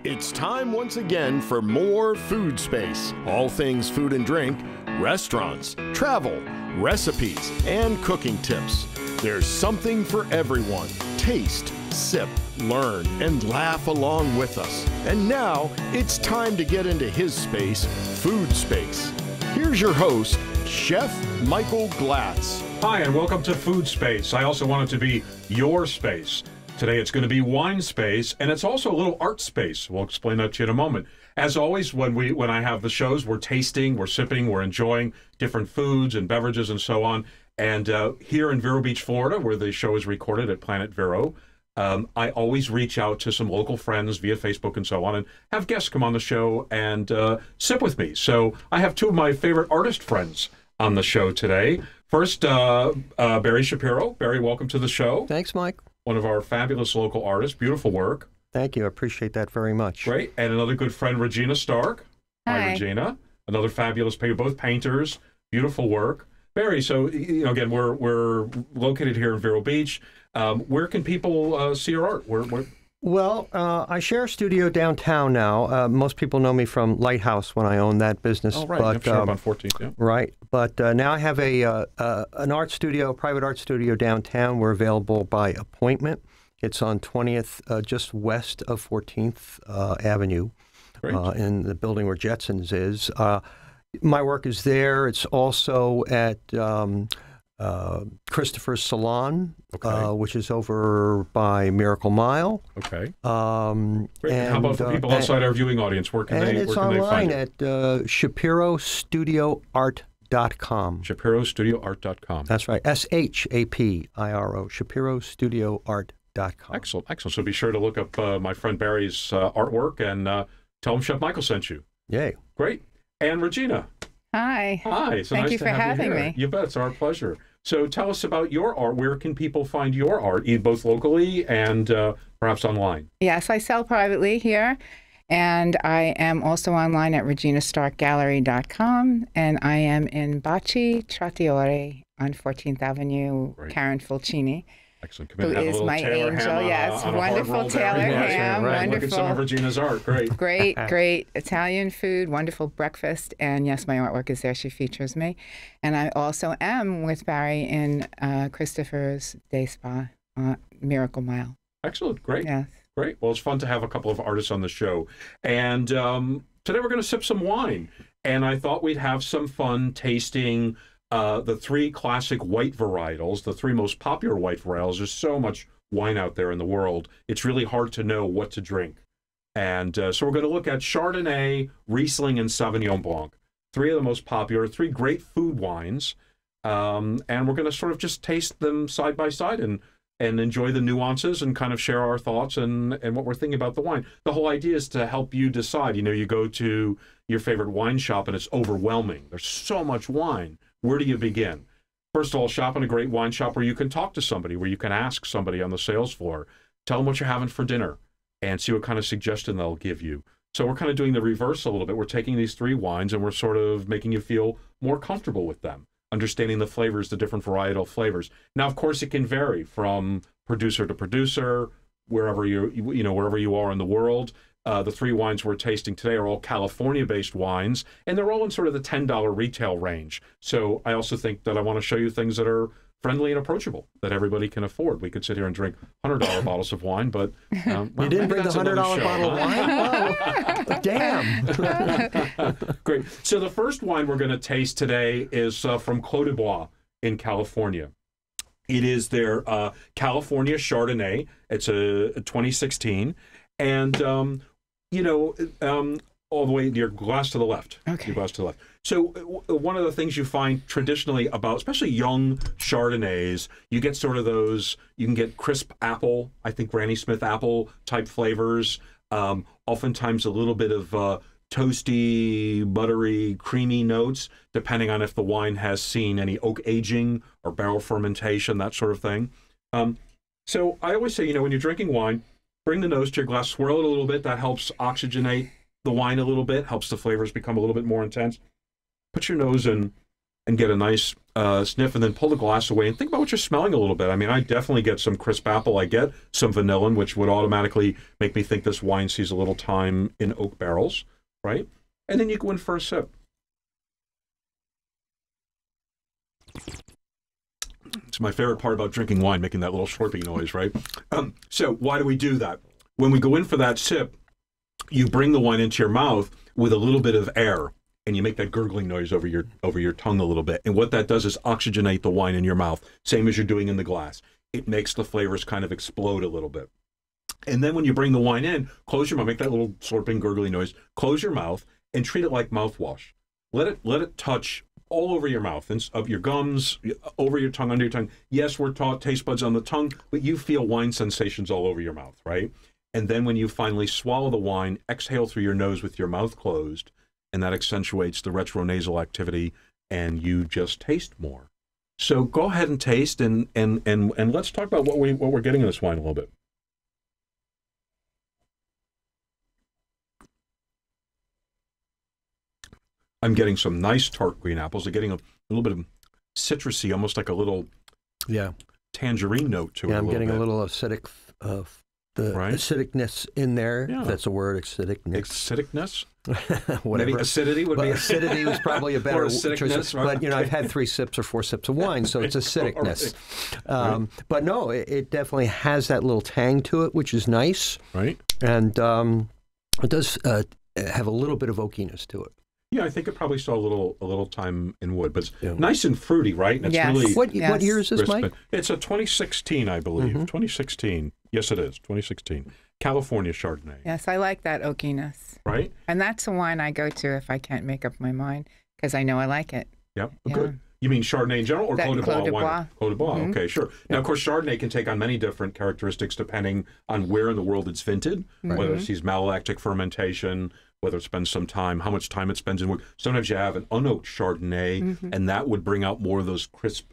It's time once again for more Food Space. All things food and drink, restaurants, travel, recipes, and cooking tips. There's something for everyone. Taste, sip, learn, and laugh along with us. And now it's time to get into his space, Food Space. Here's your host, Chef Michael Glatz. Hi, and welcome to Food Space. I also want it to be your space. Today it's going to be wine space, and it's also a little art space. We'll explain that to you in a moment. As always, when I have the shows, we're tasting, we're sipping, we're enjoying different foods and beverages and so on. And here in Vero Beach, Florida, where the show is recorded at Planet Vero, I always reach out to some local friends via Facebook and so on and have guests come on the show and sip with me. So I have two of my favorite artist friends on the show today. First, Barry Shapiro. Barry, welcome to the show. Thanks, Mike. One of our fabulous local artists. Beautiful work. Thank you. I appreciate that very much. Great. And another good friend, Regina Stark. Hi, Regina. Another fabulous painter, both painters. Beautiful work. Barry, so, again, we're located here in Vero Beach. Where can people see your art? Well, I share a studio downtown now. Most people know me from Lighthouse when I owned that business. Oh, right. But, on 14th, yeah. Right. But now I have an art studio, a private art studio downtown. We're available by appointment. It's on 20th, just west of 14th Avenue, in the building where Jetsons is. My work is there. It's also at Christopher's Salon, which is over by Miracle Mile. Okay. Great. And how about for people outside our viewing audience? Where can they find it? And it's online at ShapiroStudioArt.com. ShapiroStudioArt.com. That's right. SHAPIRO. ShapiroStudioArt.com. Excellent. Excellent. So be sure to look up my friend Barry's artwork and tell him Chef Michael sent you. Yay. Great. And Regina. Hi. Hi. So Thank nice you to for have having you here. me. You bet. It's our pleasure. So tell us about your art. Where can people find your art, both locally and perhaps online? Yes, I sell privately here, and I am also online at reginastarkgallery.com, and I am in Baci Trattoria on 14th Avenue, Karen Fulcini. Excellent. Who is my angel? Yes, wonderful Taylor ham. Wonderful. Look at some of Regina's art. Great. Great Italian food, wonderful breakfast, and yes, my artwork is there. She features me, and I also am with Barry in Christopher's Day Spa, Miracle Mile. Excellent. Great. Yes. Great. Well, it's fun to have a couple of artists on the show, and today we're going to sip some wine, and I thought we'd have some fun tasting the three classic white varietals, the three most popular white varietals. There's so much wine out there in the world. It's really hard to know what to drink. And so we're going to look at Chardonnay, Riesling, and Sauvignon Blanc. Three of the most popular, three great food wines. And we're going to sort of just taste them side by side and enjoy the nuances and kind of share our thoughts and what we're thinking about the wine. The whole idea is to help you decide. You go to your favorite wine shop and it's overwhelming. There's so much wine. Where do you begin? First of all, shop in a great wine shop where you can talk to somebody, where you can ask somebody on the sales floor, tell them what you're having for dinner, and see what kind of suggestion they'll give you. So we're kind of doing the reverse a little bit. We're taking these three wines and we're sort of making you feel more comfortable with them, understanding the flavors, the different varietal flavors. Now, of course, it can vary from producer to producer, wherever wherever you are in the world. The three wines we're tasting today are all California-based wines, and they're all in sort of the $10 retail range. So I also think that I want to show you things that are friendly and approachable, that everybody can afford. We could sit here and drink $100 bottles of wine, but... you didn't bring the $100 bottle of wine? Oh, damn. Great. So the first wine we're going to taste today is from Clos du Bois in California. It is their California Chardonnay. It's a 2016. And... all the way, your glass to the left. Okay. Your glass to the left. So one of the things you find traditionally about, especially young Chardonnays, you get sort of those, you can get crisp apple, I think Granny Smith apple type flavors, oftentimes a little bit of toasty, buttery, creamy notes, depending on if the wine has seen any oak aging or barrel fermentation, that sort of thing. So I always say, when you're drinking wine, bring the nose to your glass, swirl it a little bit. That helps oxygenate the wine a little bit, helps the flavors become a little bit more intense. Put your nose in and get a nice sniff, and then pull the glass away and think about what you're smelling a little bit. I mean, I definitely get some crisp apple. I get some vanillin, which would automatically make me think this wine sees a little time in oak barrels, right? And then you go in for a sip. It's my favorite part about drinking wine, making that little slurping noise, right? So why do we do that? When we go in for that sip, you bring the wine into your mouth with a little bit of air, and you make that gurgling noise over your tongue a little bit. And what that does is oxygenate the wine in your mouth, same as you're doing in the glass. It makes the flavors kind of explode a little bit. And then when you bring the wine in, close your mouth, make that little slurping, gurgling noise, close your mouth, and treat it like mouthwash. Let it touch all over your mouth, and up your gums, over your tongue, under your tongue. Yes, we're taught taste buds on the tongue, but you feel wine sensations all over your mouth, right? And then when you finally swallow the wine, exhale through your nose with your mouth closed, and that accentuates the retronasal activity, and you just taste more. So go ahead and taste, and let's talk about what we're getting in this wine a little bit. I'm getting some nice tart green apples. I'm getting a little bit of citrusy, almost like a little tangerine note to it. Yeah, I'm getting a little acidic, acidicness in there. Yeah. If that's a word, acidicness. Acidicness? Whatever. Maybe acidity would be. Acidity was probably a better choice. Right? But, I've had 3 sips or 4 sips of wine, so it's acidicness. Right. But no, it definitely has that little tang to it, which is nice. Right. And it does have a little bit of oakiness to it. Yeah, I think it probably saw a little time in wood, but it's nice and fruity, right? And it's really What year is this, Mike? It's a 2016, I believe. 2016. Yes, it is. 2016. California Chardonnay. Yes, I like that oakiness. Right? And that's the wine I go to if I can't make up my mind, because I know I like it. Yep. Yeah. Good. You mean Chardonnay in general, or Clos de Bois? Clos de Bois. Mm-hmm. Okay, sure. Now, of course, Chardonnay can take on many different characteristics depending on where in the world it's vinted, whether it's these malolactic fermentation, whether it spends some time, how much time it spends in wood. Sometimes you have an unoaked Chardonnay, and that would bring out more of those crisp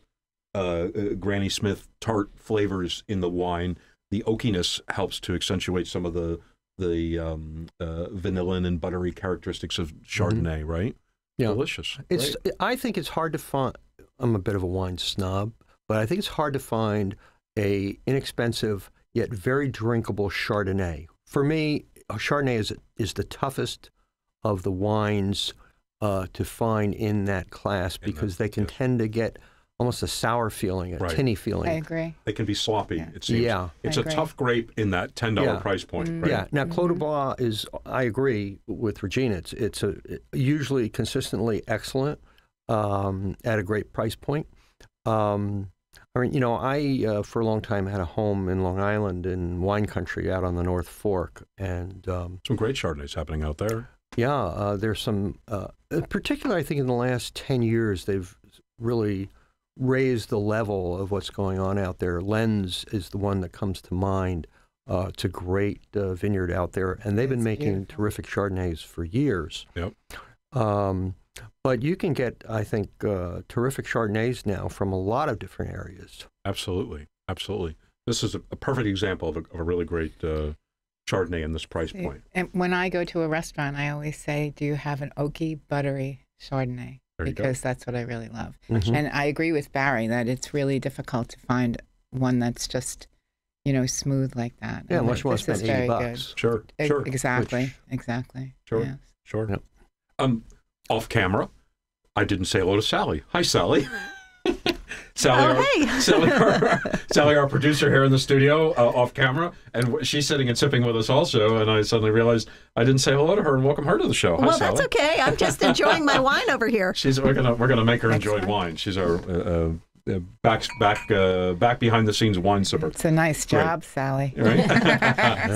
Granny Smith tart flavors in the wine. The oakiness helps to accentuate some of the vanillin and buttery characteristics of Chardonnay, right? Yeah. Delicious. I think it's hard to find. I'm a bit of a wine snob, but I think it's hard to find a inexpensive yet very drinkable Chardonnay. For me, Chardonnay is the toughest of the wines to find in that class because they can tend to get almost a sour feeling, a tinny feeling. I agree. They can be sloppy, it seems. Yeah. It's a tough grape in that $10 price point. Right? Yeah. Now, Clos de Bois is, I agree with Regina, it's usually consistently excellent at a great price point. I mean, I for a long time had a home in Long Island in wine country out on the North Fork, and some great Chardonnays happening out there. Yeah, there's some, particularly I think in the last 10 years, they've really raised the level of what's going on out there. Lens is the one that comes to mind. It's a great vineyard out there, and they've been making terrific Chardonnays for years. Yep. But you can get, I think, terrific Chardonnays now from a lot of different areas. Absolutely. Absolutely. This is a perfect example of a really great Chardonnay in this price point. And when I go to a restaurant, I always say, do you have an oaky, buttery Chardonnay? Because that's what I really love. And I agree with Barry that it's really difficult to find one that's just, smooth like that. Yeah, unless you want to spend $80. Sure. Exactly. Sure. Yes. Sure. Yep. Off camera, I didn't say hello to Sally. Hi, Sally. Sally, our producer here in the studio, off camera, and she's sitting and sipping with us also. And I suddenly realized I didn't say hello to her and welcome her to the show. Hi, well, Sally. that's okay. I'm just enjoying my wine over here. We're gonna make her enjoy wine. She's our back behind the scenes wine sipper. It's a nice job, Sally. Right?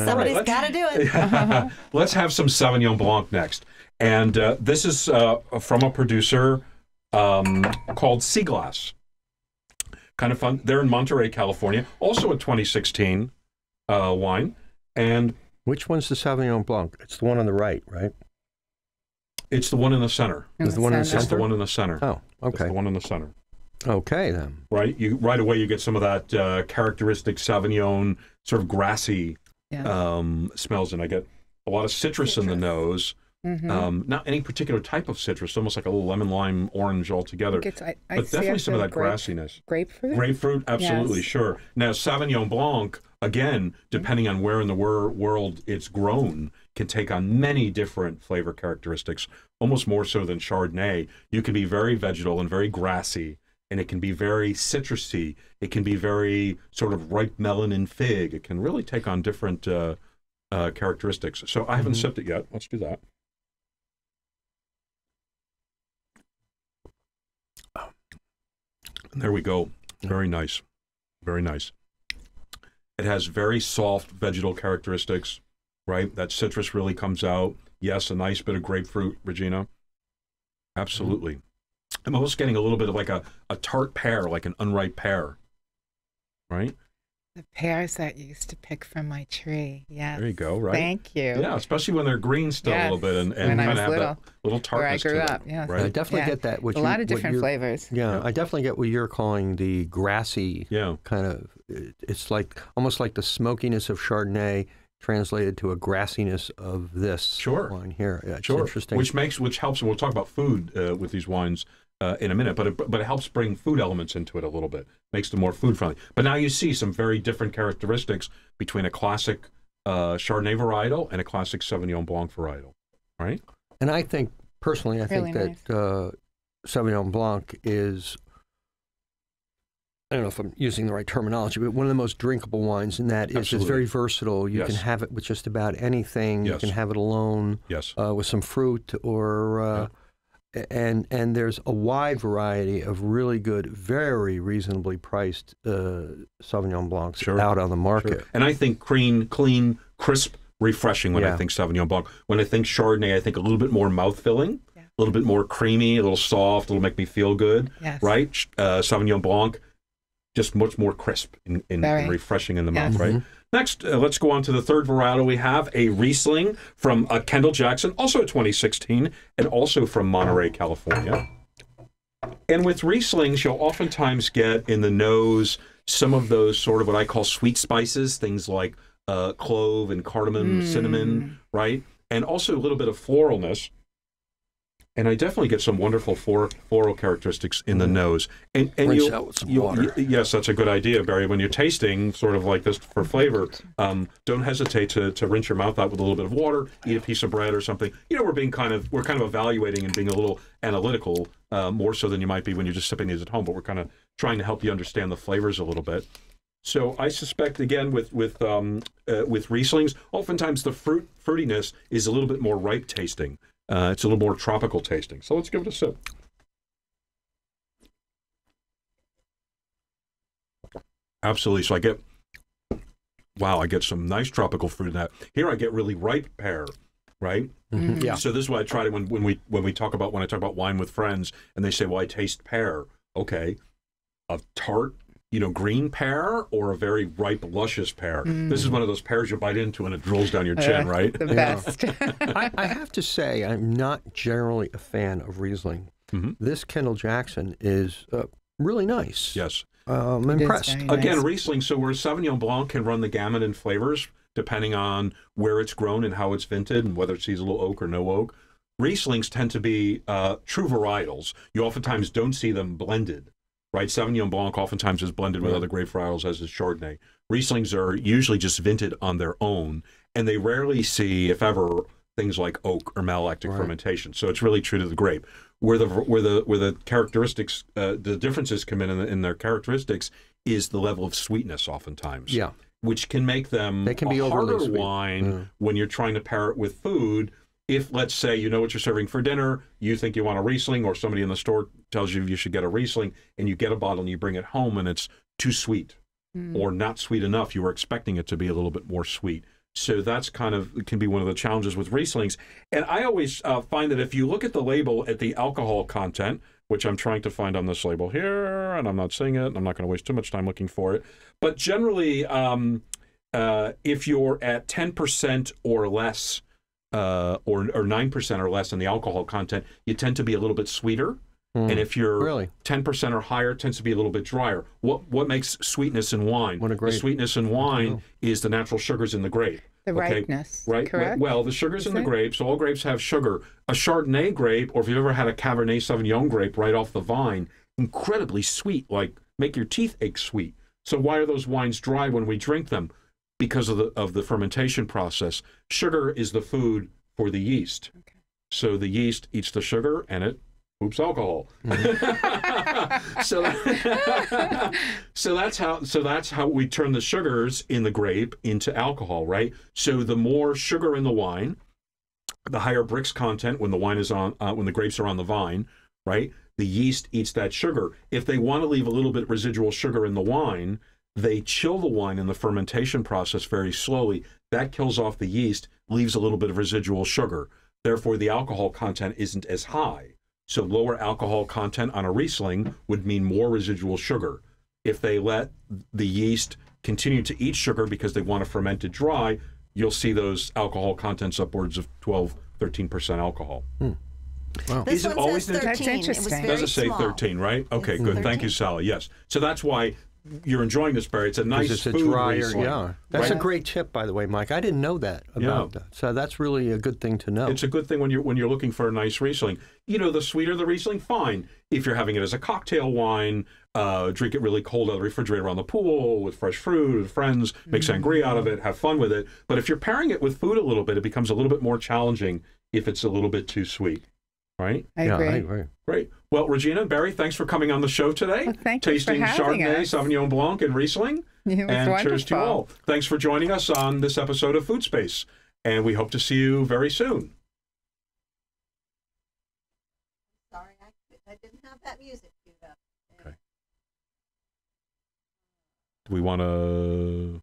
Somebody's got to do it. Let's have some Sauvignon Blanc next, and this is from a producer called Sea Glass. Kind of fun. They're in Monterey, California. Also a 2016 wine. And which one's the Sauvignon Blanc? It's the one on the right, right? It's the one in the center. It's the one in the center? It's the one in the center. Oh, okay. It's the one in the center. Okay, then. Right? Right away you get some of that characteristic Sauvignon, sort of grassy smells, and I get a lot of citrus in the nose, Not any particular type of citrus, almost like a little lemon, lime, orange all together. I But see definitely it some of that feel grassiness. Grapefruit? Grapefruit, absolutely, Yes. sure. Now, Sauvignon Blanc, again, depending on where in the world it's grown, can take on many different flavor characteristics, almost more so than Chardonnay. You can be very vegetal and very grassy, and it can be very citrusy. It can be very sort of ripe melon and fig. It can really take on different characteristics. So I haven't sipped it yet. Let's do that. And there we go. Very nice. Very nice. It has very soft vegetal characteristics, right? That citrus really comes out. Yes, a nice bit of grapefruit, Regina. Absolutely. I'm almost getting a little bit of like a tart pear, like an unripe pear, right? The pears that you used to pick from my tree. Yes. There you go, right? Thank you. Yeah, especially when they're green still a little bit and When I kind of was have that little tartness where I grew to up, it, yes. right? I definitely get that. A lot of different flavors. Yeah, I definitely get what you're calling the grassy Yeah. kind of. It's like almost like the smokiness of Chardonnay translated to a grassiness of this Sure. wine here. Yeah, it's Sure, interesting. which helps, and we'll talk about food with these wines in a minute, but it helps bring food elements into it a little bit, makes them more food friendly. But now you see some very different characteristics between a classic Chardonnay varietal and a classic Sauvignon Blanc varietal, right? And I think, personally, I Really think that Sauvignon Blanc is, I don't know if I'm using the right terminology, but one of the most drinkable wines in that is it's Absolutely. very versatile. You can Yes. have it with just about anything. You Yes. can have it alone Yes. with some fruit or... And there's a wide variety of really good, very reasonably priced Sauvignon Blancs Sure. out on the market. Sure. And I think clean, crisp, refreshing when I think Sauvignon Blanc. When I think Chardonnay, I think a little bit more mouth-filling, a little bit more creamy, a little soft, it'll make me feel good, Yes. right? Sauvignon Blanc, just much more crisp and refreshing in the mouth, right? Next, let's go on to the third varietal. We have a Riesling from Kendall Jackson, also a 2016, and also from Monterey, California. And with Rieslings, you'll oftentimes get in the nose some of those sort of what I call sweet spices, things like clove and cardamom, cinnamon, right? And also a little bit of floralness. And I definitely get some wonderful floral characteristics in the nose. And Rinse out with some water. yes, that's a good idea, Barry. When you're tasting sort of like this for flavor, don't hesitate to rinse your mouth out with a little bit of water, eat a piece of bread or something. You know, we're kind of evaluating and being a little analytical, more so than you might be when you're just sipping these at home, but we're kind of trying to help you understand the flavors a little bit. So I suspect, again, with Rieslings, oftentimes the fruitiness is a little bit more ripe tasting. It's a little more tropical tasting. So let's give it a sip. Absolutely. So I get some nice tropical fruit in that. Here I get really ripe pear, right? Mm-hmm. Yeah. So this is what I try to when I talk about wine with friends, and they say, "Well, I taste pear." Okay, a tart, green pear or a very ripe, luscious pear. This is one of those pears you bite into and it drills down your chin, right? The best. I have to say, I'm not generally a fan of Riesling. This Kendall Jackson is really nice. Yes. I'm impressed. very nice. Again, Riesling, so where Sauvignon Blanc can run the gamut in flavors, depending on where it's grown and how it's vinted and whether it's seasonal oak or no oak, Rieslings tend to be true varietals. You oftentimes don't see them blended, right? Sauvignon Blanc oftentimes is blended with other grape varietals, as is Chardonnay. Rieslings are usually just vinted on their own, and they rarely see, if ever, things like oak or malolactic fermentation. So it's really true to the grape. Where the characteristics, the differences come in their characteristics is the level of sweetness oftentimes. Yeah. Which can make them They can be a overly harder sweet. wine when you're trying to pair it with food. If, let's say, you know what you're serving for dinner, you think you want a Riesling, or somebody in the store tells you should get a Riesling, and you get a bottle and you bring it home and it's too sweet or not sweet enough. You were expecting it to be a little bit more sweet. So that's it can be one of the challenges with Rieslings. And I always find that if you look at the label at the alcohol content, which I'm trying to find on this label here, and I'm not seeing it, and I'm not going to waste too much time looking for it. But generally, if you're at 10% or less, or 9% or less in the alcohol content, you tend to be a little bit sweeter. And if you're 10% or higher, it tends to be a little bit drier. What makes sweetness in wine? What a great- The sweetness in wine is the natural sugars in the grape. The Okay, ripeness, right? correct? Well, the sugar's in the it? grapes. All grapes have sugar. A Chardonnay grape, or if you've ever had a Cabernet Sauvignon grape right off the vine, incredibly sweet, like make your teeth ache sweet. So why are those wines dry when we drink them? Because of the fermentation process. Sugar is the food for the yeast. Okay. So the yeast eats the sugar and it poops alcohol. so that's how we turn the sugars in the grape into alcohol, right? So the more sugar in the wine, the higher Brix content when the wine is on when the grapes are on the vine, right? The yeast eats that sugar. If they want to leave a little bit residual sugar in the wine, they chill the wine in the fermentation process very slowly. That kills off the yeast, leaves a little bit of residual sugar. Therefore, the alcohol content isn't as high. So lower alcohol content on a Riesling would mean more residual sugar. If they let the yeast continue to eat sugar because they want to ferment it dry, you'll see those alcohol contents upwards of 12, 13% alcohol. Wow. This Is it one always says the- 13. That's It was interesting. very Does it say small. 13, right? Okay, It's good. Thank 13. you, Sally. Yes. So that's why you're enjoying this, Barry. It's a nice It's a food drier, Riesling, yeah. That's right? a great tip, by the way, Mike. I didn't know that about that. So that's really a good thing to know. It's a good thing when you're looking for a nice Riesling. You know, the sweeter the Riesling, fine. If you're having it as a cocktail wine, drink it really cold out of the refrigerator on the pool with fresh fruit, with friends, make sangria out of it, have fun with it. But if you're pairing it with food a little bit, it becomes a little bit more challenging if it's a little bit too sweet, right? I agree. I agree. Great. Well, Regina and Barry, thanks for coming on the show today. Well, thank you for Tasting having Chardonnay, us. Sauvignon Blanc, and Riesling. It was And cheers to you wonderful. all. Thanks for joining us on this episode of Food Space. And we hope to see you very soon. Sorry, I didn't have that music queued up. Do we want to...